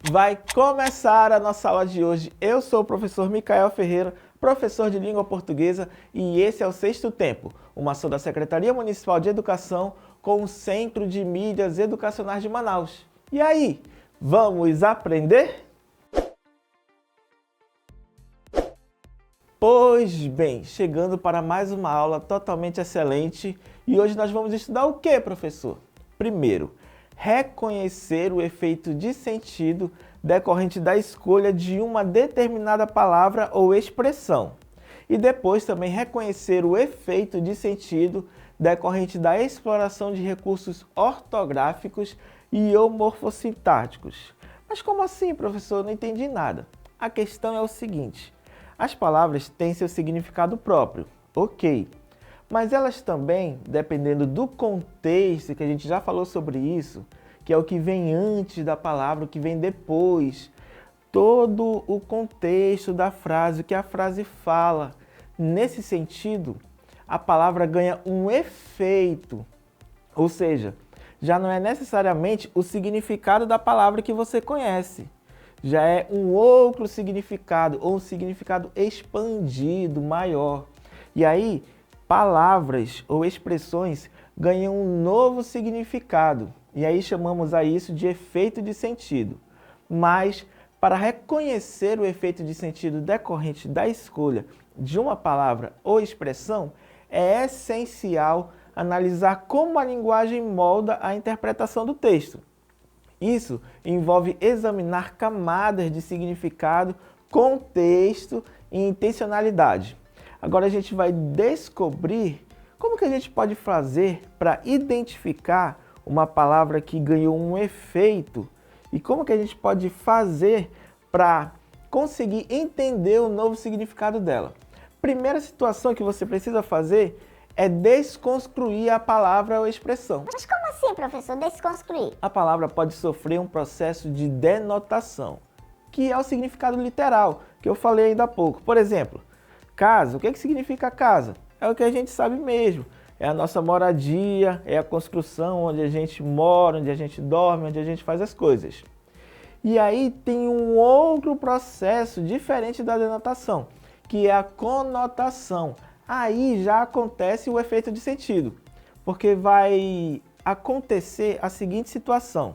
Vai começar a nossa aula de hoje. Eu sou o professor Micael Ferreira, professor de língua portuguesa, e esse é o Sexto Tempo, uma ação da Secretaria Municipal de Educação com o Centro de Mídias Educacionais de Manaus. E aí, vamos aprender? Pois bem, chegando para mais uma aula totalmente excelente, e hoje nós vamos estudar o que, professor? Primeiro, reconhecer o efeito de sentido decorrente da escolha de uma determinada palavra ou expressão. E depois também reconhecer o efeito de sentido decorrente da exploração de recursos ortográficos e ou morfossintáticos. Mas como assim, professor? Eu não entendi nada. A questão é o seguinte: as palavras têm seu significado próprio, ok. Mas elas também, dependendo do contexto, que a gente já falou sobre isso, que é o que vem antes da palavra, o que vem depois, todo o contexto da frase, o que a frase fala. Nesse sentido, a palavra ganha um efeito, ou seja, já não é necessariamente o significado da palavra que você conhece. Já é um outro significado, ou um significado expandido, maior. E aí, palavras ou expressões ganham um novo significado. E aí chamamos a isso de efeito de sentido. Mas, para reconhecer o efeito de sentido decorrente da escolha de uma palavra ou expressão, é essencial analisar como a linguagem molda a interpretação do texto. Isso envolve examinar camadas de significado, contexto e intencionalidade. Agora a gente vai descobrir como que a gente pode fazer para identificar uma palavra que ganhou um efeito e como que a gente pode fazer para conseguir entender o novo significado dela. Primeira situação que você precisa fazer é desconstruir a palavra ou expressão. Mas como assim, professor, desconstruir? A palavra pode sofrer um processo de denotação, que é o significado literal, que eu falei ainda há pouco. Por exemplo, casa. O que significa casa? É o que a gente sabe mesmo. É a nossa moradia, é a construção onde a gente mora, onde a gente dorme, onde a gente faz as coisas. E aí tem um outro processo diferente da denotação, que é a conotação. Aí já acontece o efeito de sentido, porque vai acontecer a seguinte situação: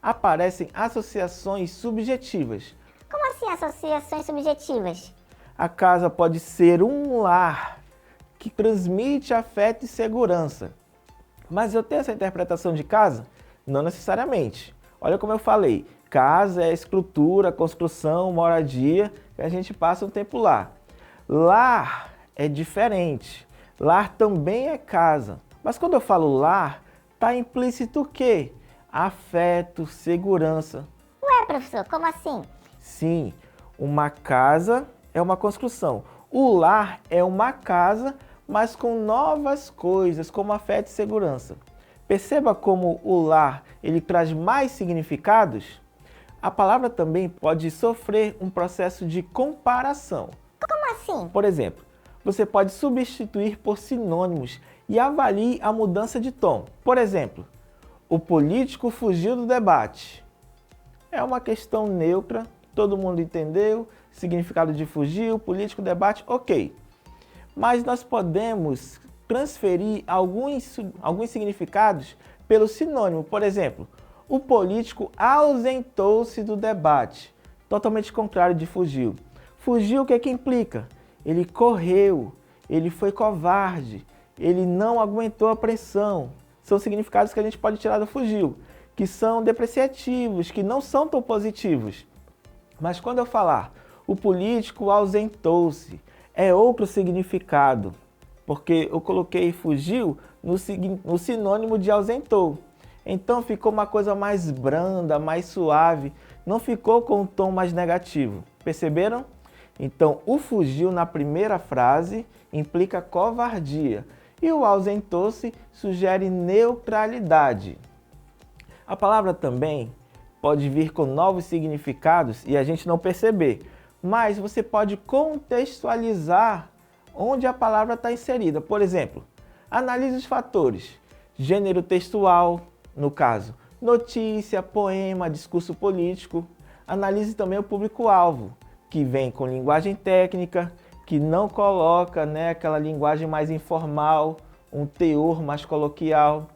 aparecem associações subjetivas. Como assim associações subjetivas? A casa pode ser um lar que transmite afeto e segurança. Mas eu tenho essa interpretação de casa? Não necessariamente. Olha como eu falei, casa é estrutura, construção, moradia, que a gente passa um tempo lá. Lar é diferente. Lar também é casa. Mas quando eu falo lar, está implícito o quê? Afeto, segurança. Ué, professor, como assim? Sim, uma casa é uma construção. O lar é uma casa, mas com novas coisas, como afeto e segurança. Perceba como o lar ele traz mais significados? A palavra também pode sofrer um processo de comparação. Como assim? Por exemplo, você pode substituir por sinônimos e avalie a mudança de tom. Por exemplo, o político fugiu do debate. É uma questão neutra, todo mundo entendeu, significado de fugir, político, debate, ok. Mas nós podemos transferir alguns significados pelo sinônimo. Por exemplo, o político ausentou-se do debate, totalmente contrário de fugiu. Fugiu, o que é que implica? Ele correu, ele foi covarde, ele não aguentou a pressão. São significados que a gente pode tirar do fugiu, que são depreciativos, que não são tão positivos. Mas quando eu falar o político ausentou-se, é outro significado, porque eu coloquei fugiu no sinônimo de ausentou. Então ficou uma coisa mais branda, mais suave, não ficou com um tom mais negativo. Perceberam? Então, o fugiu na primeira frase implica covardia e o ausentou-se sugere neutralidade. A palavra também pode vir com novos significados e a gente não perceber, mas você pode contextualizar onde a palavra está inserida. Por exemplo, analise os fatores: gênero textual, no caso, notícia, poema, discurso político. Analise também o público-alvo, que vem com linguagem técnica, que não coloca, né, aquela linguagem mais informal, um teor mais coloquial.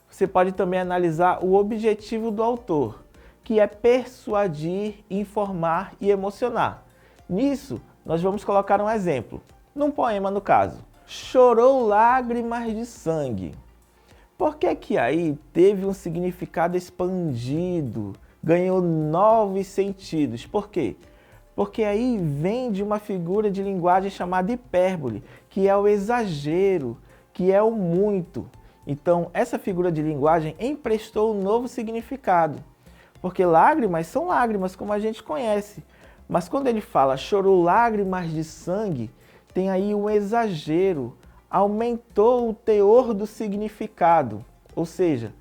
Você pode também analisar o objetivo do autor, que é persuadir, informar e emocionar. Nisso, nós vamos colocar um exemplo. Num poema, no caso, chorou lágrimas de sangue. Por que que aí teve um significado expandido, ganhou novos sentidos? Por quê? Porque aí vem de uma figura de linguagem chamada hipérbole, que é o exagero, que é o muito. Então, essa figura de linguagem emprestou um novo significado. Porque lágrimas são lágrimas, como a gente conhece. Mas quando ele fala chorou lágrimas de sangue, tem aí um exagero, aumentou o teor do significado. Ou seja,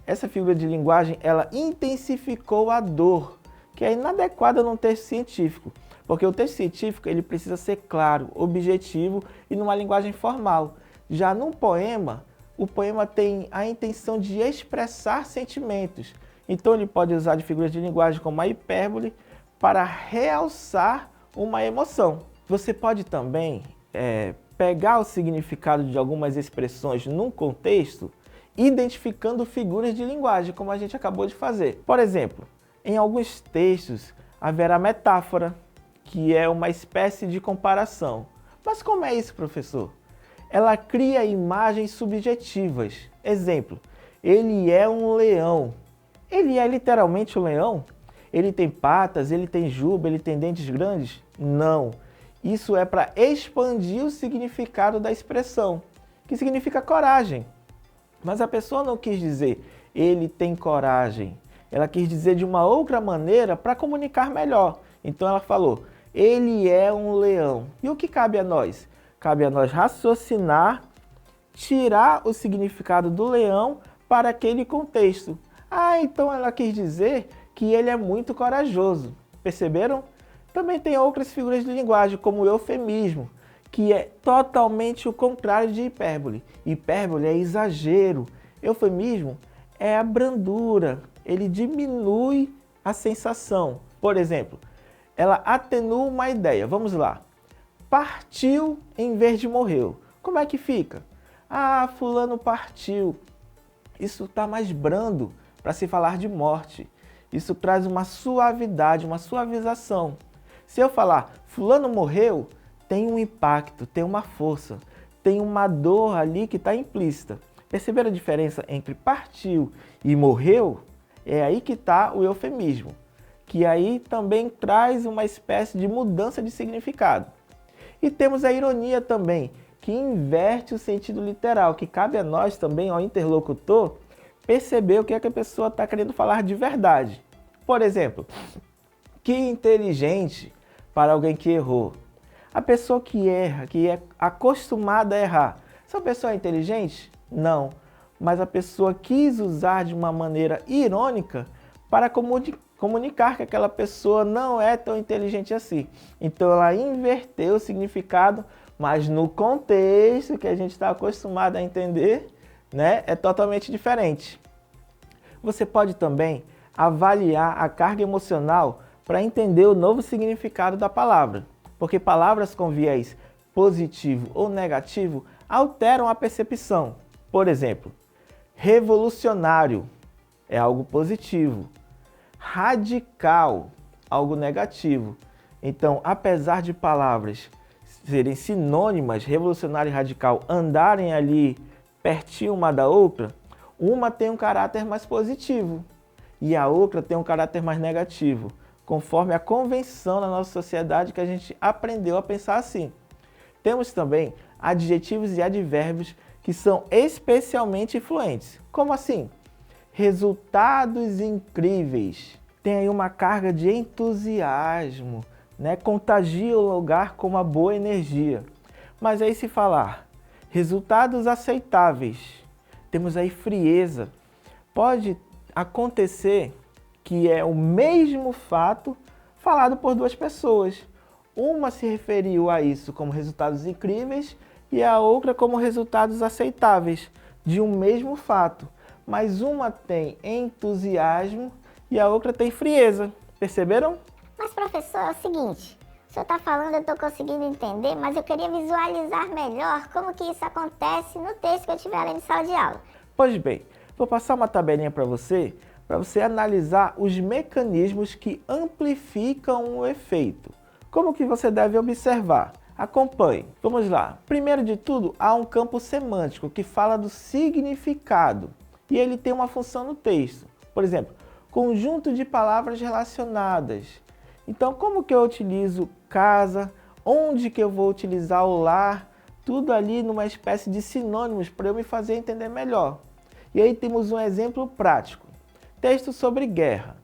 essa figura de linguagem, ela intensificou a dor, que é inadequada num texto científico. Porque o texto científico, ele precisa ser claro, objetivo e numa linguagem formal. Já num poema, o poema tem a intenção de expressar sentimentos. Então ele pode usar de figuras de linguagem como a hipérbole para realçar uma emoção. Você pode também pegar o significado de algumas expressões num contexto, identificando figuras de linguagem, como a gente acabou de fazer. Por exemplo, em alguns textos haverá metáfora, que é uma espécie de comparação. Mas como é isso, professor? Ela cria imagens subjetivas. Exemplo, ele é um leão. Ele é literalmente um leão? Ele tem patas, ele tem juba, ele tem dentes grandes? Não. Isso é para expandir o significado da expressão, que significa coragem. Mas a pessoa não quis dizer ele tem coragem. Ela quis dizer de uma outra maneira para comunicar melhor. Então ela falou, ele é um leão. E o que cabe a nós? Cabe a nós raciocinar, tirar o significado do leão para aquele contexto. Ah, então ela quis dizer que ele é muito corajoso. Perceberam? Também tem outras figuras de linguagem, como o eufemismo, que é totalmente o contrário de hipérbole. Hipérbole é exagero. Eufemismo é a brandura. Ele diminui a sensação. Por exemplo, ela atenua uma ideia. Vamos lá. Partiu em vez de morreu. Como é que fica? Ah, fulano partiu. Isso está mais brando para se falar de morte. Isso traz uma suavidade, uma suavização. Se eu falar fulano morreu, tem um impacto, tem uma força, tem uma dor ali que está implícita. Perceberam a diferença entre partiu e morreu? É aí que está o eufemismo, que aí também traz uma espécie de mudança de significado. E temos a ironia também, que inverte o sentido literal, que cabe a nós também, ao interlocutor, perceber o que é que a pessoa está querendo falar de verdade. Por exemplo, que inteligente para alguém que errou. A pessoa que erra, que é acostumada a errar, essa pessoa é inteligente? Não. Mas a pessoa quis usar de uma maneira irônica para comunicar que aquela pessoa não é tão inteligente assim. Então ela inverteu o significado, mas no contexto que a gente está acostumado a entender, né, é totalmente diferente. Você pode também avaliar a carga emocional para entender o novo significado da palavra, porque palavras com viés positivo ou negativo alteram a percepção. Por exemplo, revolucionário é algo positivo, radical, algo negativo. Então, apesar de palavras serem sinônimas, revolucionário e radical, andarem ali pertinho uma da outra, uma tem um caráter mais positivo e a outra tem um caráter mais negativo, conforme a convenção na nossa sociedade que a gente aprendeu a pensar assim. Temos também adjetivos e advérbios que são especialmente influentes. Como assim? Resultados incríveis. Tem aí uma carga de entusiasmo, né? Contagia o lugar com uma boa energia. Mas aí se falar resultados aceitáveis, temos aí frieza. Pode acontecer que é o mesmo fato falado por duas pessoas. Uma se referiu a isso como resultados incríveis e a outra como resultados aceitáveis de um mesmo fato. Mas uma tem entusiasmo e a outra tem frieza. Perceberam? Mas, professor, é o seguinte, o senhor está falando, eu estou conseguindo entender, mas eu queria visualizar melhor como que isso acontece no texto que eu estiver lendo em sala de aula. Pois bem, vou passar uma tabelinha para você analisar os mecanismos que amplificam o efeito. Como que você deve observar? Acompanhe. Vamos lá. Primeiro de tudo, há um campo semântico que fala do significado e ele tem uma função no texto. Por exemplo, conjunto de palavras relacionadas. Então, como que eu utilizo casa? Onde que eu vou utilizar o lar? Tudo ali numa espécie de sinônimos para eu me fazer entender melhor. E aí temos um exemplo prático. Texto sobre guerra.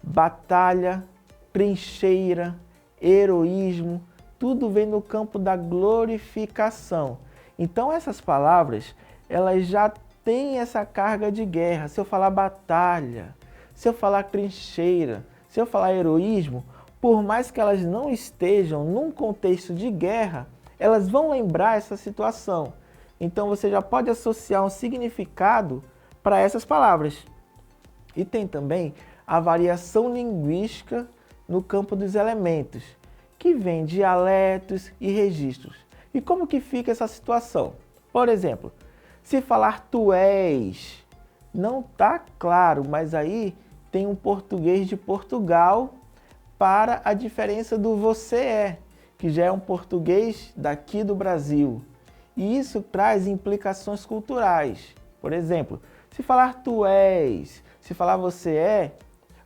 Batalha, trincheira, heroísmo, tudo vem no campo da glorificação. Então essas palavras, elas já têm essa carga de guerra. Se eu falar batalha, se eu falar trincheira, se eu falar heroísmo, por mais que elas não estejam num contexto de guerra, elas vão lembrar essa situação. Então você já pode associar um significado para essas palavras. E tem também a variação linguística no campo dos elementos, que vem dialetos e registros. E como que fica essa situação? Por exemplo, se falar tu és, não está claro, mas aí tem um português de Portugal para a diferença do você é, que já é um português daqui do Brasil. E isso traz implicações culturais. Por exemplo, se falar tu és, se falar você é,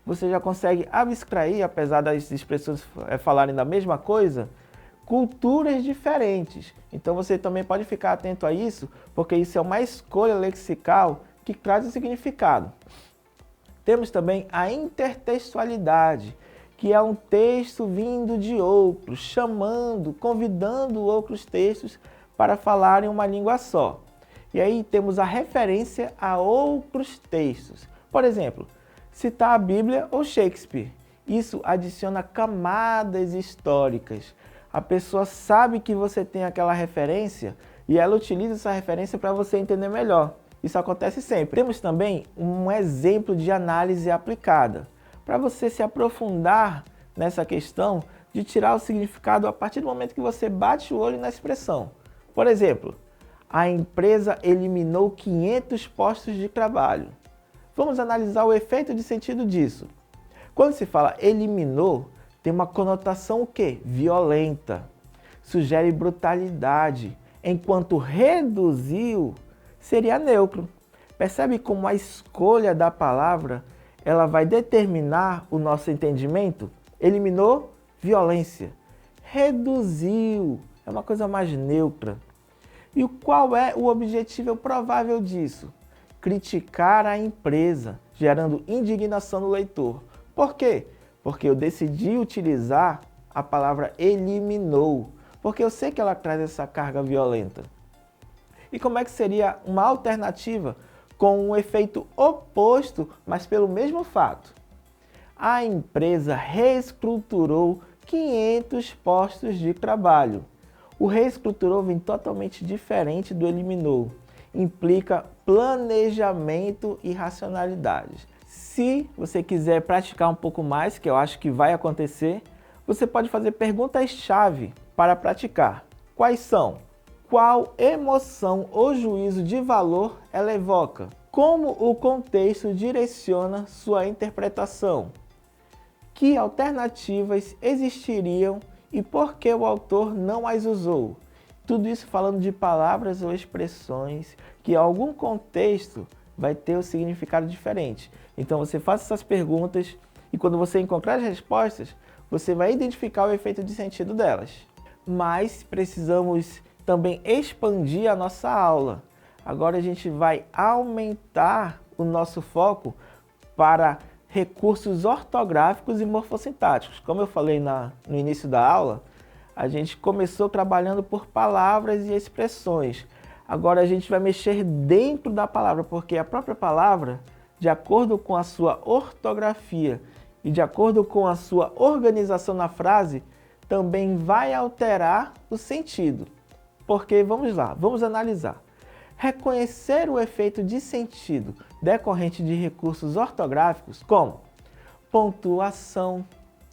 você já consegue abstrair, apesar das expressões falarem da mesma coisa, culturas diferentes. Então você também pode ficar atento a isso, porque isso é uma escolha lexical que traz o significado. Temos também a intertextualidade, que é um texto vindo de outros, chamando, convidando outros textos para falarem uma língua só. E aí temos a referência a outros textos. Por exemplo, citar a Bíblia ou Shakespeare. Isso adiciona camadas históricas. A pessoa sabe que você tem aquela referência e ela utiliza essa referência para você entender melhor. Isso acontece sempre. Temos também um exemplo de análise aplicada, para você se aprofundar nessa questão de tirar o significado a partir do momento que você bate o olho na expressão. Por exemplo, a empresa eliminou 500 postos de trabalho. Vamos analisar o efeito de sentido disso. Quando se fala eliminou, tem uma conotação o quê? Violenta. Sugere brutalidade, enquanto reduziu seria neutro. Percebe como a escolha da palavra ela vai determinar o nosso entendimento? Eliminou, violência. Reduziu, é uma coisa mais neutra. E qual é o objetivo provável disso? Criticar a empresa, gerando indignação no leitor. Por quê? Porque eu decidi utilizar a palavra eliminou, porque eu sei que ela traz essa carga violenta. E como é que seria uma alternativa com um efeito oposto, mas pelo mesmo fato? A empresa reestruturou 500 postos de trabalho. O reestruturou vem totalmente diferente do eliminou. Implica planejamento e racionalidade. Se você quiser praticar um pouco mais, que eu acho que vai acontecer, você pode fazer perguntas-chave para praticar. Quais são? Qual emoção ou juízo de valor ela evoca? Como o contexto direciona sua interpretação? Que alternativas existiriam e por que o autor não as usou? Tudo isso falando de palavras ou expressões que em algum contexto vai ter um significado diferente. Então você faça essas perguntas e quando você encontrar as respostas, você vai identificar o efeito de sentido delas. Mas precisamos também expandir a nossa aula. Agora a gente vai aumentar o nosso foco para recursos ortográficos e morfossintáticos. Como eu falei no início da aula, a gente começou trabalhando por palavras e expressões. Agora a gente vai mexer dentro da palavra, porque a própria palavra, de acordo com a sua ortografia e de acordo com a sua organização na frase, também vai alterar o sentido. Porque, vamos lá, vamos analisar. Reconhecer o efeito de sentido decorrente de recursos ortográficos como? pontuação,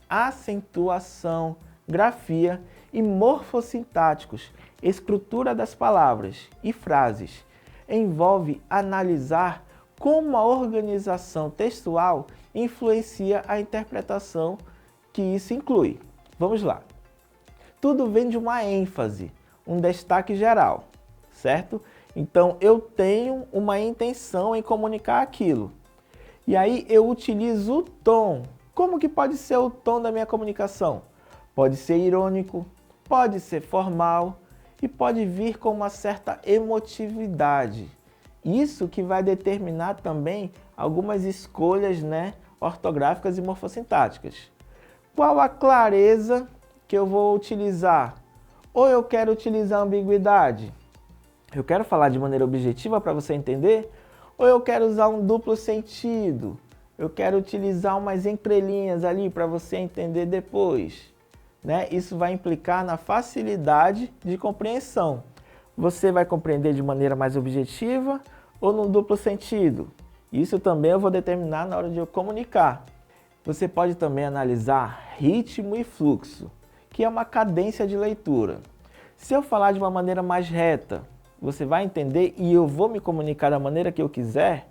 acentuação, grafia e morfossintáticos, estrutura das palavras e frases. Envolve analisar como a organização textual influencia a interpretação que isso inclui. Vamos lá. Tudo vem de uma ênfase, um destaque geral, certo? Então, eu tenho uma intenção em comunicar aquilo. E aí, eu utilizo o tom. Como que pode ser o tom da minha comunicação? Pode ser irônico, pode ser formal e pode vir com uma certa emotividade. Isso que vai determinar também algumas escolhas, ortográficas e morfossintáticas. Qual a clareza que eu vou utilizar? Ou eu quero utilizar ambiguidade? Eu quero falar de maneira objetiva para você entender? Ou eu quero usar um duplo sentido? Eu quero utilizar umas entrelinhas ali para você entender depois. Isso vai implicar na facilidade de compreensão. Você vai compreender de maneira mais objetiva ou no duplo sentido? Isso também eu vou determinar na hora de eu comunicar. Você pode também analisar ritmo e fluxo, que é uma cadência de leitura. Se eu falar de uma maneira mais reta, você vai entender e eu vou me comunicar da maneira que eu quiser?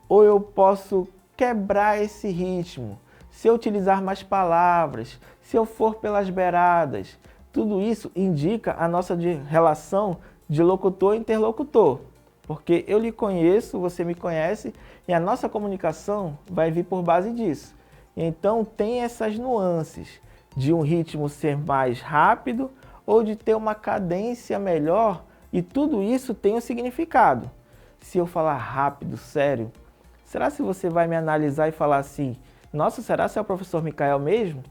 Ou eu posso quebrar esse ritmo? Se eu utilizar mais palavras, se eu for pelas beiradas, tudo isso indica a nossa relação de locutor e interlocutor. Porque eu lhe conheço, você me conhece e a nossa comunicação vai vir por base disso. Então tem essas nuances de um ritmo ser mais rápido ou de ter uma cadência melhor e tudo isso tem um significado. Se eu falar rápido, sério, será se você vai me analisar e falar assim, nossa, será se é o professor Micael mesmo?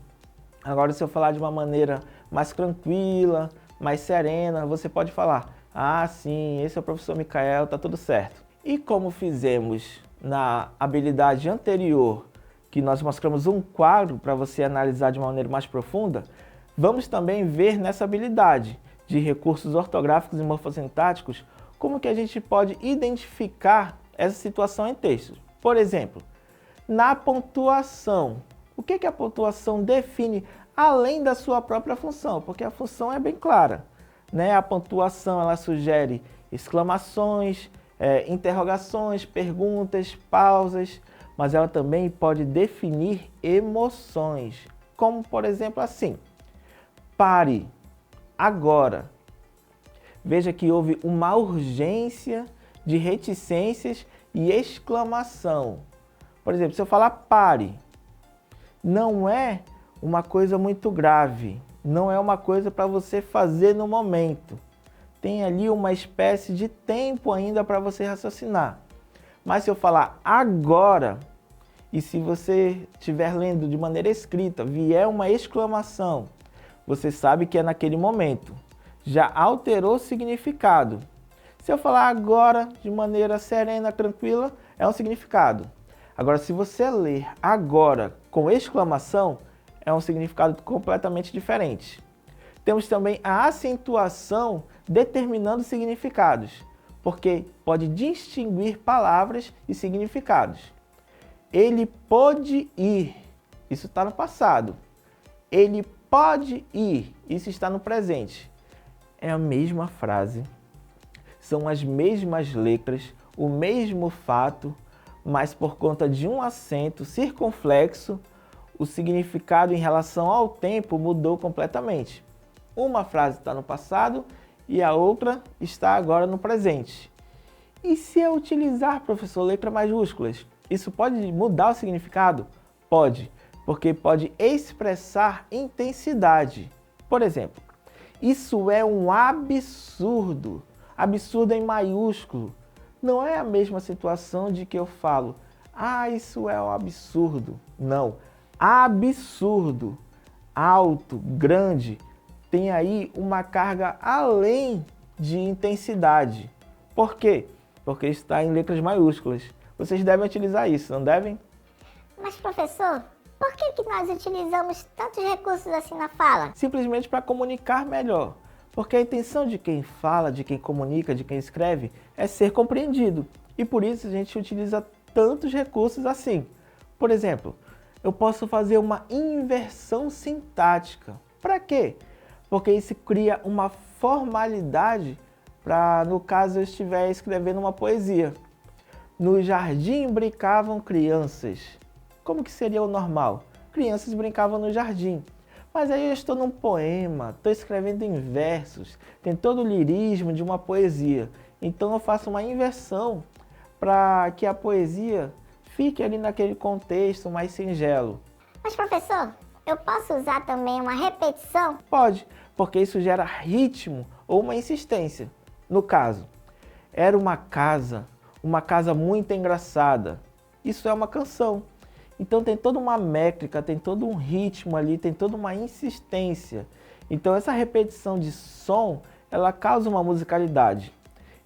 Agora se eu falar de uma maneira mais tranquila, mais serena, você pode falar, ah sim, esse é o professor Micael, tá tudo certo. E como fizemos na habilidade anterior, que nós mostramos um quadro para você analisar de uma maneira mais profunda, vamos também ver nessa habilidade de recursos ortográficos e morfossintáticos como que a gente pode identificar essa situação em textos. Por exemplo, na pontuação. O que a pontuação define além da sua própria função? Porque a função é bem clara. A pontuação ela sugere exclamações, interrogações, perguntas, pausas, mas ela também pode definir emoções, como por exemplo assim, pare, agora. Veja que houve uma urgência de reticências e exclamação. Por exemplo, se eu falar pare, não é uma coisa muito grave, não é uma coisa para você fazer no momento. Tem ali uma espécie de tempo ainda para você raciocinar. Mas se eu falar agora, e se você estiver lendo de maneira escrita, vier uma exclamação, você sabe que é naquele momento. Já alterou o significado. Se eu falar agora de maneira serena, tranquila, é um significado. Agora, se você ler agora com exclamação, é um significado completamente diferente. Temos também a acentuação determinando significados, porque pode distinguir palavras e significados. Ele pode ir, isso está no passado. Ele pode ir, isso está no presente. É a mesma frase, são as mesmas letras, o mesmo fato, mas por conta de um acento circunflexo, o significado em relação ao tempo mudou completamente. Uma frase está no passado e a outra está agora no presente. E se eu utilizar, professor, letras maiúsculas, isso pode mudar o significado? Pode, porque pode expressar intensidade. Por exemplo, isso é um absurdo. Absurdo em maiúsculo. Não é a mesma situação de que eu falo, ah, isso é um absurdo. Não, absurdo, alto, grande, tem aí uma carga além de intensidade. Por quê? Porque está em letras maiúsculas. Vocês devem utilizar isso, não devem? Mas professor, por que nós utilizamos tantos recursos assim na fala? Simplesmente para comunicar melhor. Porque a intenção de quem fala, de quem comunica, de quem escreve, é ser compreendido. E por isso a gente utiliza tantos recursos assim. Por exemplo, Eu posso fazer uma inversão sintática. Para quê? Porque isso cria uma formalidade para, no caso, eu estiver escrevendo uma poesia. No jardim brincavam crianças. Como que seria o normal? Crianças brincavam no jardim. Mas aí eu estou num poema, estou escrevendo em versos, tem todo o lirismo de uma poesia. Então eu faço uma inversão para que a poesia fique ali naquele contexto mais singelo. Mas professor, eu posso usar também uma repetição? Pode, porque isso gera ritmo ou uma insistência. No caso, era uma casa muito engraçada. Isso é uma canção. Então tem toda uma métrica, tem todo um ritmo ali, tem toda uma insistência. Então essa repetição de som, ela causa uma musicalidade.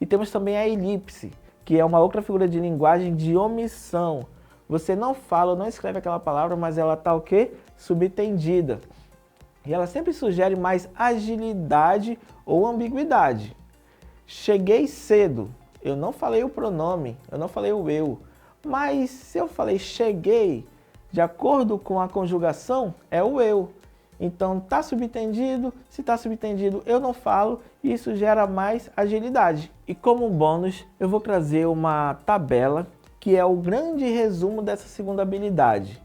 E temos também a elipse, que é uma outra figura de linguagem de omissão. Você não fala ou não escreve aquela palavra, mas ela está o quê? Subtendida. E ela sempre sugere mais agilidade ou ambiguidade. Cheguei cedo. Eu não falei o pronome, eu não falei o eu. Mas se eu falei cheguei, de acordo com a conjugação, é o eu. Então está subtendido, se está subtendido eu não falo, e isso gera mais agilidade. E como bônus, eu vou trazer uma tabela que é o grande resumo dessa segunda habilidade.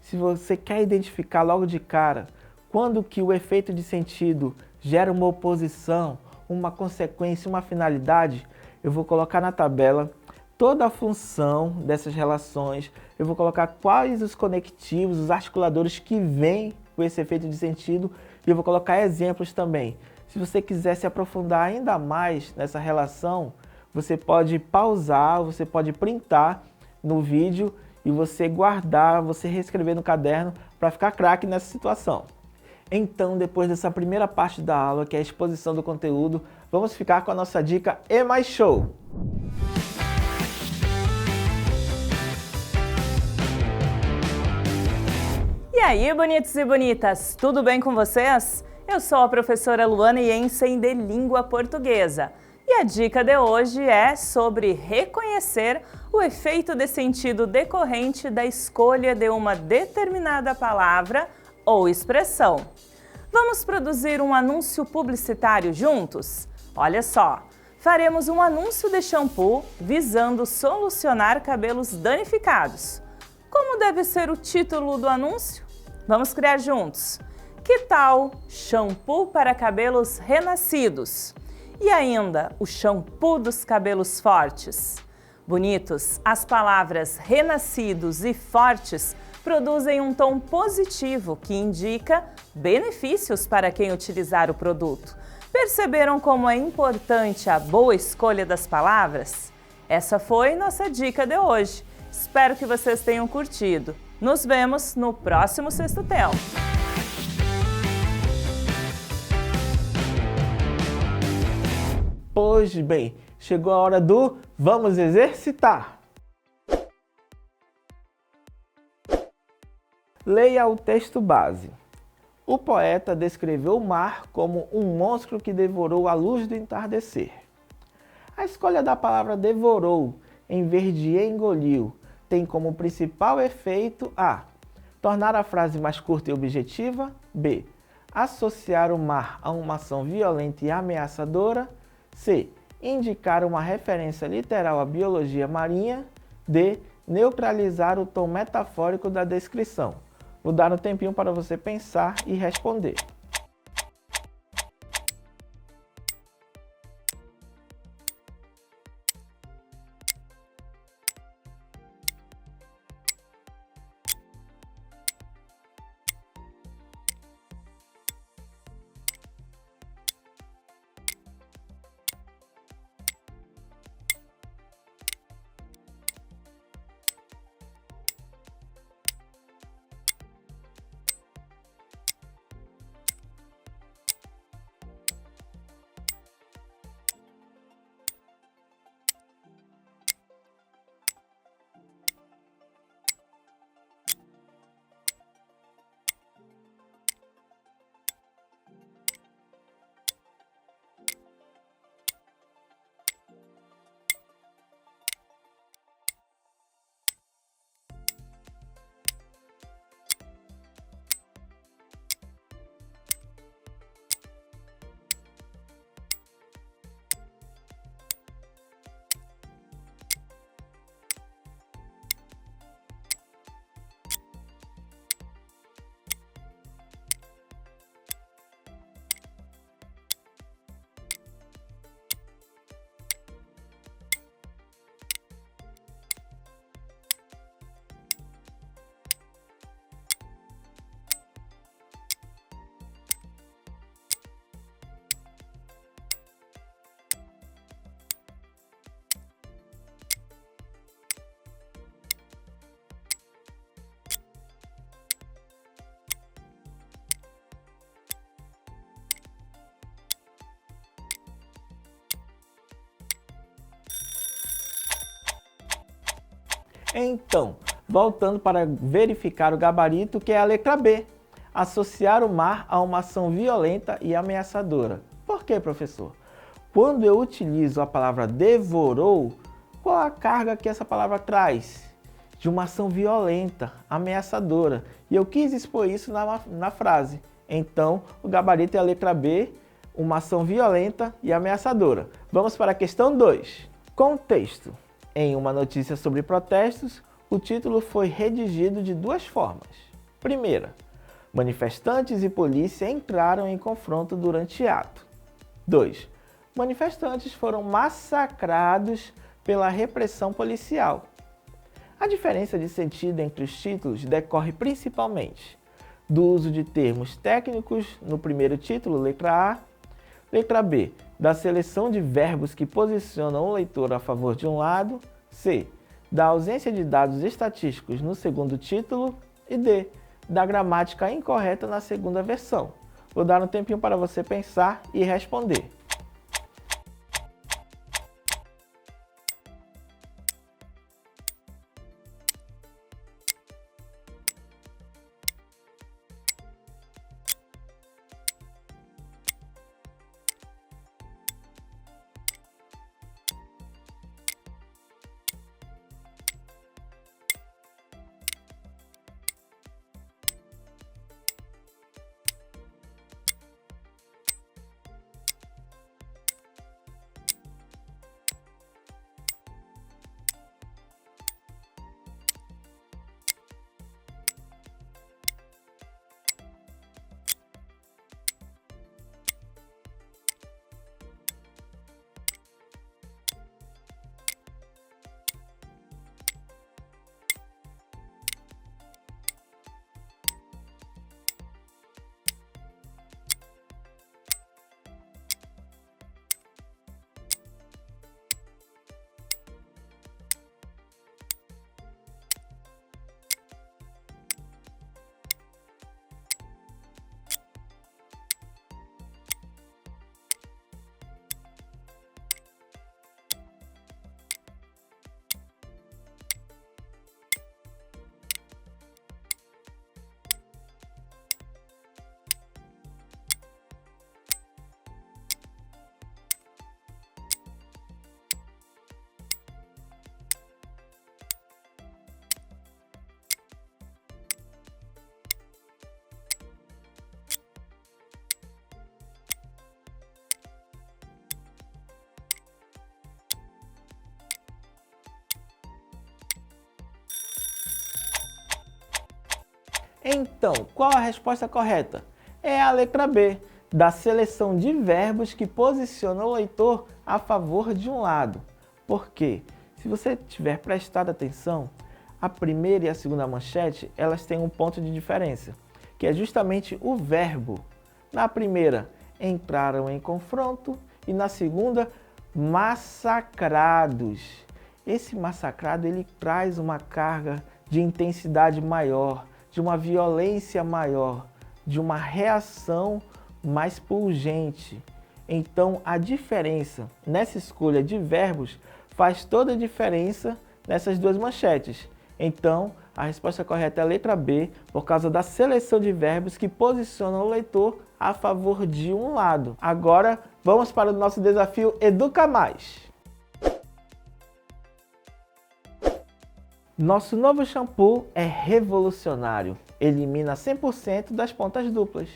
Se você quer identificar logo de cara quando que o efeito de sentido gera uma oposição, uma consequência, uma finalidade, eu vou colocar na tabela toda a função dessas relações, eu vou colocar quais os conectivos, os articuladores que vêm com esse efeito de sentido, e eu vou colocar exemplos também. Se você quiser se aprofundar ainda mais nessa relação, você pode pausar, você pode printar no vídeo e você guardar, você reescrever no caderno para ficar craque nessa situação. Então, depois dessa primeira parte da aula, que é a exposição do conteúdo, vamos ficar com a nossa dica E mais Show! E aí, bonitos e bonitas, tudo bem com vocês? Eu sou a professora Luana Jensen de Língua Portuguesa. E a dica de hoje é sobre reconhecer o efeito de sentido decorrente da escolha de uma determinada palavra ou expressão. Vamos produzir um anúncio publicitário juntos? Olha só, faremos um anúncio de shampoo visando solucionar cabelos danificados. Como deve ser o título do anúncio? Vamos criar juntos. Que tal shampoo para cabelos renascidos? E ainda o shampoo dos cabelos fortes. Bonitos, as palavras renascidos e fortes produzem um tom positivo que indica benefícios para quem utilizar o produto. Perceberam como é importante a boa escolha das palavras? Essa foi nossa dica de hoje. Espero que vocês tenham curtido. Nos vemos no próximo Sexto Tempo. Pois bem, chegou a hora do Vamos Exercitar! Leia o texto base. O poeta descreveu o mar como um monstro que devorou a luz do entardecer. A escolha da palavra devorou, em vez de engoliu, tem como principal efeito a. Tornar a frase mais curta e objetiva. B. Associar o mar a uma ação violenta e ameaçadora. C. Indicar uma referência literal à biologia marinha. D. Neutralizar o tom metafórico da descrição. Vou dar um tempinho para você pensar e responder. Então, voltando para verificar o gabarito, que é a letra B. Associar o mar a uma ação violenta e ameaçadora. Por quê, professor? Quando eu utilizo a palavra devorou, qual a carga que essa palavra traz? De uma ação violenta, ameaçadora. E eu quis expor isso na frase. Então, o gabarito é a letra B, uma ação violenta e ameaçadora. Vamos para a questão 2. Contexto. Em uma notícia sobre protestos, o título foi redigido de duas formas. Primeira, manifestantes e polícia entraram em confronto durante ato. 2. Manifestantes foram massacrados pela repressão policial. A diferença de sentido entre os títulos decorre principalmente do uso de termos técnicos no primeiro título, letra A, letra B, da seleção de verbos que posicionam o leitor a favor de um lado, C, da ausência de dados estatísticos no segundo título e D, da gramática incorreta na segunda versão. Vou dar um tempinho para você pensar e responder. Então, qual a resposta correta? É a letra B, da seleção de verbos que posicionam o leitor a favor de um lado. Por quê? Se você tiver prestado atenção, a primeira e a segunda manchete, elas têm um ponto de diferença, que é justamente o verbo. Na primeira, entraram em confronto, e na segunda, massacrados. Esse massacrado, ele traz uma carga de intensidade maior, de uma violência maior, de uma reação mais pungente. Então, a diferença nessa escolha de verbos faz toda a diferença nessas duas manchetes. Então, a resposta correta é a letra B, por causa da seleção de verbos que posicionam o leitor a favor de um lado. Agora, vamos para o nosso desafio Educa Mais. Nosso novo shampoo é revolucionário, elimina 100% das pontas duplas.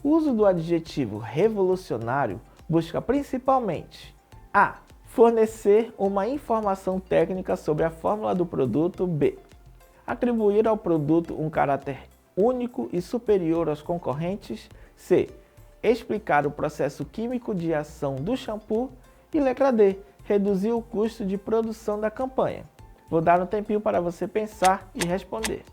O uso do adjetivo revolucionário busca principalmente A. Fornecer uma informação técnica sobre a fórmula do produto. B. Atribuir ao produto um caráter único e superior aos concorrentes. C. Explicar o processo químico de ação do shampoo. E letra D. Reduzir o custo de produção da campanha. Vou dar um tempinho para você pensar e responder.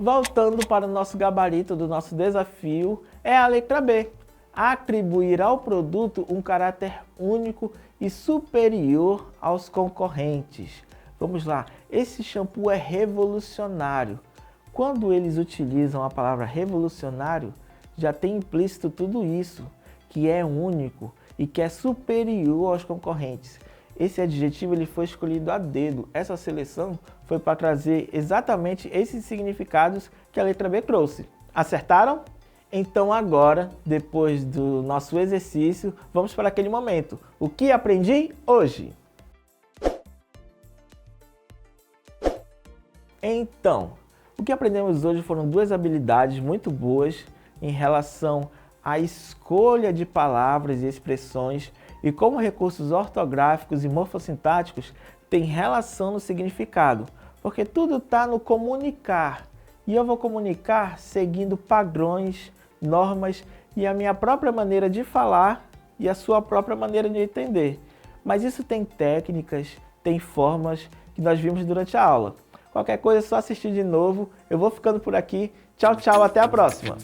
Voltando para o nosso gabarito do nosso desafio, é a letra B. Atribuir ao produto um caráter único e superior aos concorrentes. Vamos lá, esse shampoo é revolucionário. Quando eles utilizam a palavra revolucionário, já tem implícito tudo isso, que é único e que é superior aos concorrentes. Esse adjetivo ele foi escolhido a dedo. Essa seleção foi para trazer exatamente esses significados que a letra B trouxe. Acertaram? Então agora, depois do nosso exercício, vamos para aquele momento. O que aprendi hoje? Então, o que aprendemos hoje foram duas habilidades muito boas em relação à escolha de palavras e expressões e como recursos ortográficos e morfossintáticos têm relação no significado, porque tudo está no comunicar. E eu vou comunicar seguindo padrões, normas e a minha própria maneira de falar e a sua própria maneira de entender. Mas isso tem técnicas, tem formas que nós vimos durante a aula. Qualquer coisa é só assistir de novo. Eu vou ficando por aqui. Tchau, tchau, até a próxima!